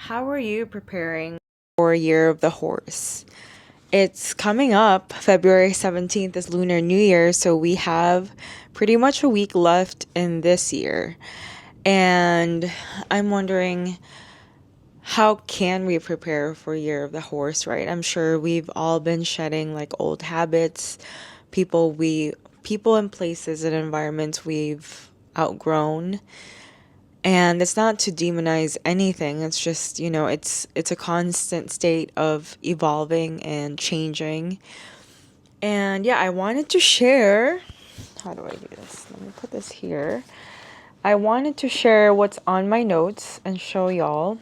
How are you preparing for Year of the Horse? It's coming up. February 17th is Lunar New Year, so we have pretty much a week left in this year. And I'm wondering, how can we prepare for Year of the Horse, right? I'm sure we've all been shedding like old habits, people and places and environments we've outgrown. And it's not to demonize anything. It's just, it's a constant state of evolving and changing. And yeah, I wanted to share, how do I do this? Let me put this here. I wanted to share what's on my notes and show y'all.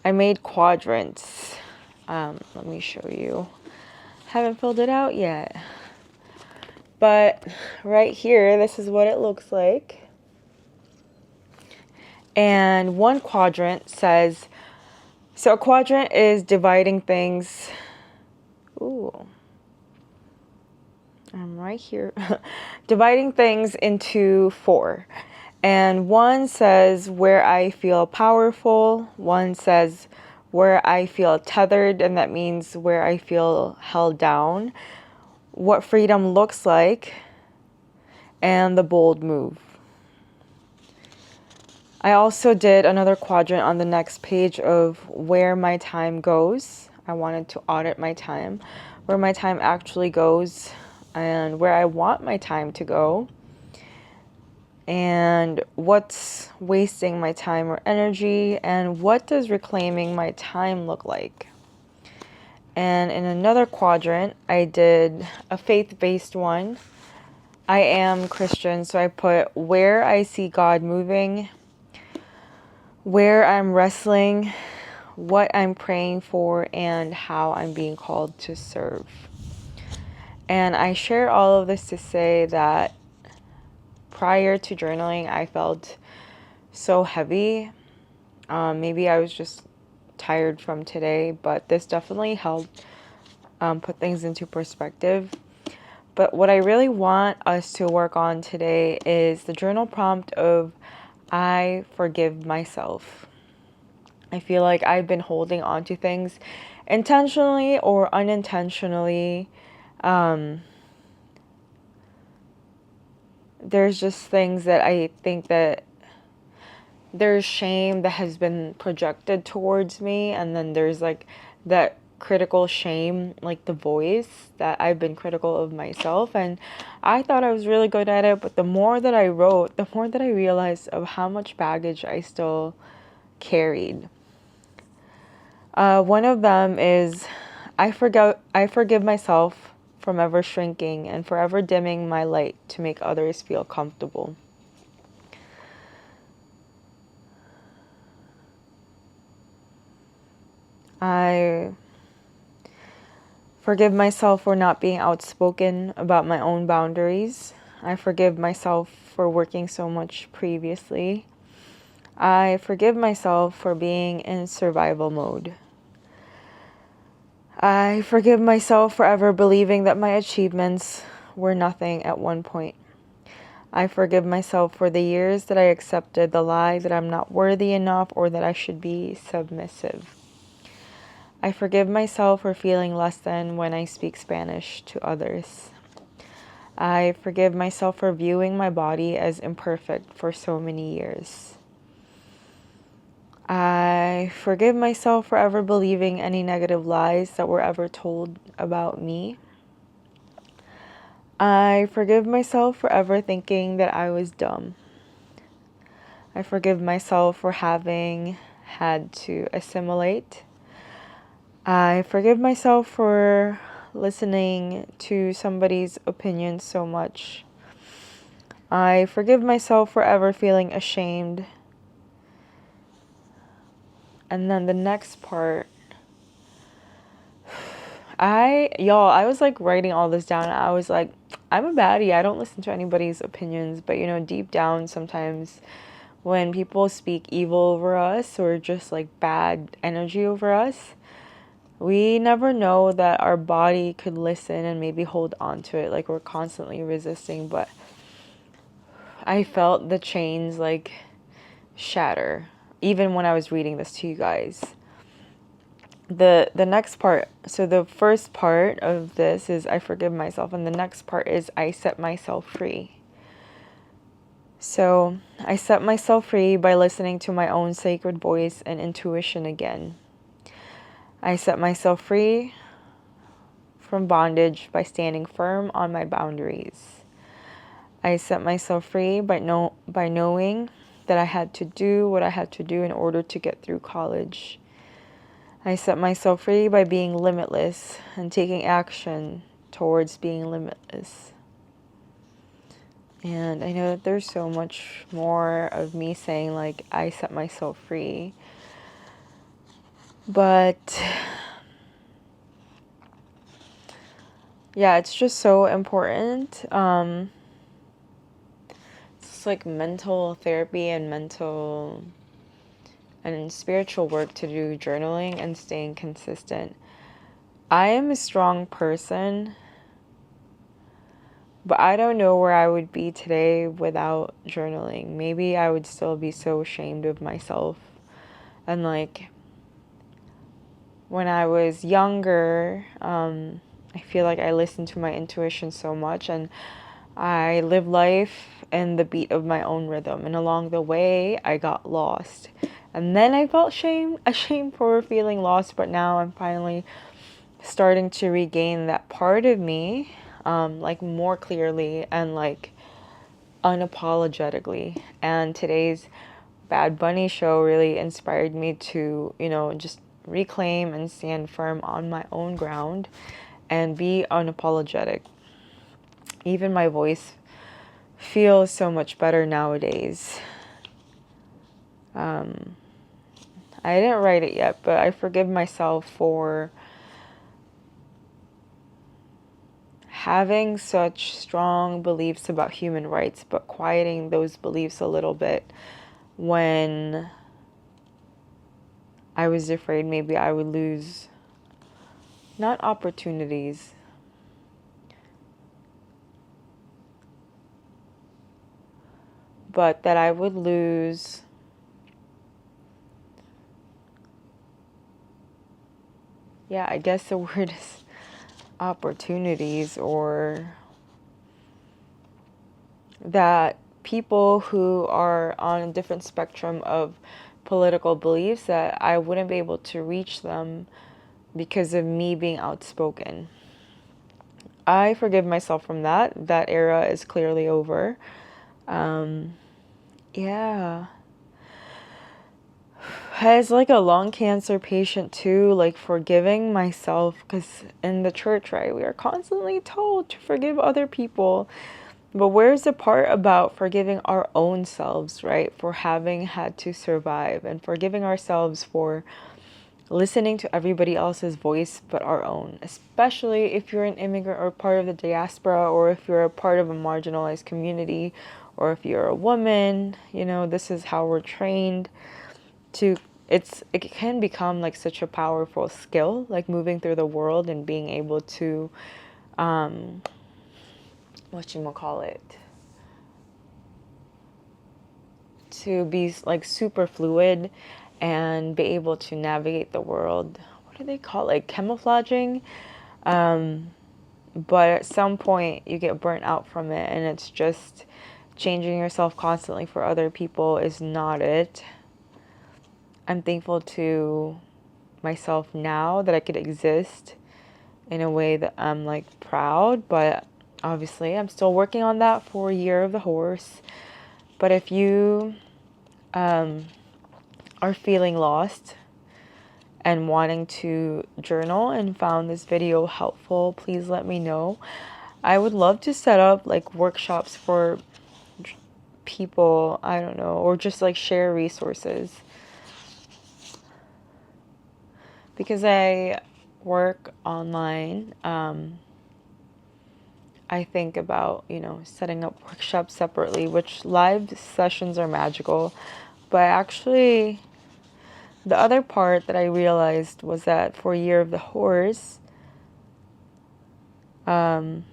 I made quadrants. Let me show you. Haven't filled it out yet. But right here, this is what it looks like. And one quadrant says, so a quadrant is dividing things. Ooh. I'm right here. Dividing things into 4. And one says where I feel powerful. One says where I feel tethered, and that means where I feel held down. What freedom looks like. And the bold move. I also did another quadrant on the next page of where my time goes. I wanted to audit my time, where my time actually goes, and where I want my time to go, and what's wasting my time or energy, and what does reclaiming my time look like. And in another quadrant, I did a faith-based one. I am Christian, so I put where I see God moving, where I'm wrestling, what I'm praying for, and how I'm being called to serve. And I share all of this to say that prior to journaling, I felt so heavy. Maybe I was just tired from today, but this definitely helped put things into perspective. But what I really want us to work on today is the journal prompt of I forgive myself. I feel like I've been holding on to things intentionally or unintentionally. There's just things that I think that there's shame that has been projected towards me, and then there's like that critical shame, like the voice that I've been critical of myself, and I thought I was really good at it, but the more that I wrote, the more that I realized of how much baggage I still carried. One of them is I forgive myself from ever shrinking and forever dimming my light to make others feel comfortable. I forgive myself for not being outspoken about my own boundaries. I forgive myself for working so much previously. I forgive myself for being in survival mode. I forgive myself for ever believing that my achievements were nothing at one point. I forgive myself for the years that I accepted the lie that I'm not worthy enough or that I should be submissive. I forgive myself for feeling less than when I speak Spanish to others. I forgive myself for viewing my body as imperfect for so many years. I forgive myself for ever believing any negative lies that were ever told about me. I forgive myself for ever thinking that I was dumb. I forgive myself for having had to assimilate. I forgive myself for listening to somebody's opinion so much. I forgive myself for ever feeling ashamed. And then the next part, I was like writing all this down. I was like, I'm a baddie. I don't listen to anybody's opinions. But deep down, sometimes when people speak evil over us or just like bad energy over us, we never know that our body could listen and maybe hold on to it. Like we're constantly resisting. But I felt the chains like shatter. even when I was reading this to you guys. The next part, so the first part of this is I forgive myself, and the next part is I set myself free. So I set myself free by listening to my own sacred voice and intuition again. I set myself free from bondage by standing firm on my boundaries. I set myself free by knowing that I had to do what I had to do in order to get through college. I set myself free by being limitless and taking action towards being limitless. And I know that there's so much more of me saying, like, I set myself free. But yeah, it's just so important. It's like mental therapy and mental and spiritual work to do journaling and staying consistent. I am a strong person, but I don't know where I would be today without journaling. Maybe I would still be so ashamed of myself. And like when I was younger, I feel like I listened to my intuition so much, and I lived life in the beat of my own rhythm. And along the way, I got lost. And then I felt ashamed for feeling lost, but now I'm finally starting to regain that part of me, like more clearly and like unapologetically. And today's Bad Bunny show really inspired me to, just reclaim and stand firm on my own ground and be unapologetic. Even my voice feels so much better nowadays. I didn't write it yet, but I forgive myself for having such strong beliefs about human rights, but quieting those beliefs a little bit when I was afraid maybe I would lose, not opportunities, but that I would lose I guess the word is opportunities, or that people who are on a different spectrum of political beliefs, that I wouldn't be able to reach them because of me being outspoken. I forgive myself from that. That era is clearly over. Yeah. As like a lung cancer patient too, like forgiving myself, because in the church, right, we are constantly told to forgive other people. But where's the part about forgiving our own selves, right, for having had to survive, and forgiving ourselves for listening to everybody else's voice but our own, especially if you're an immigrant or part of the diaspora, or if you're a part of a marginalized community, or if you're a woman. This is how we're trained to. It can become like such a powerful skill, like moving through the world and being able to whatchamacallit, to be like super fluid and be able to navigate the world. What do they call it? Like camouflaging? But at some point you get burnt out from it, and it's just changing yourself constantly for other people is not it. I'm thankful to myself now that I could exist in a way that I'm like proud, but obviously I'm still working on that for Year of the Horse. But if you are feeling lost and wanting to journal and found this video helpful, please let me know. I would love to set up like workshops for people, I don't know, or just like share resources. Because I work online, I think about, setting up workshops separately, which live sessions are magical. But actually, the other part that I realized was that for Year of the Horse, I'd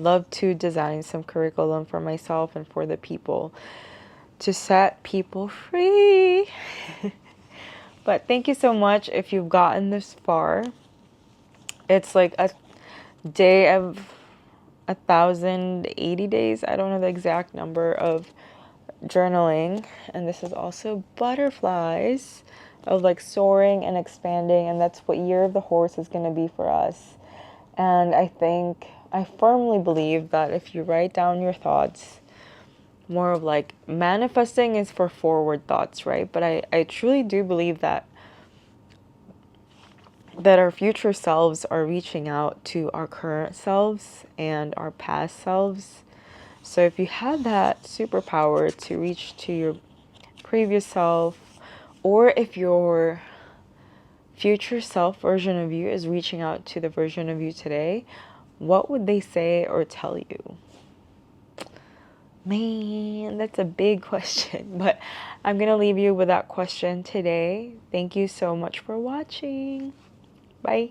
love to design some curriculum for myself and for the people. to set people free. But thank you so much if you've gotten this far. It's like a day of 1,080 days. I don't know the exact number of journaling. And this is also butterflies of like soaring and expanding. And that's what Year of the Horse is going to be for us. And I firmly believe that if you write down your thoughts, more of like manifesting is for forward thoughts, right? But I truly do believe that our future selves are reaching out to our current selves and our past selves. So if you had that superpower to reach to your previous self, or if your future self version of you is reaching out to the version of you today, what would they say or tell you? Man, that's a big question, but I'm going to leave you with that question today. Thank you so much for watching. Bye.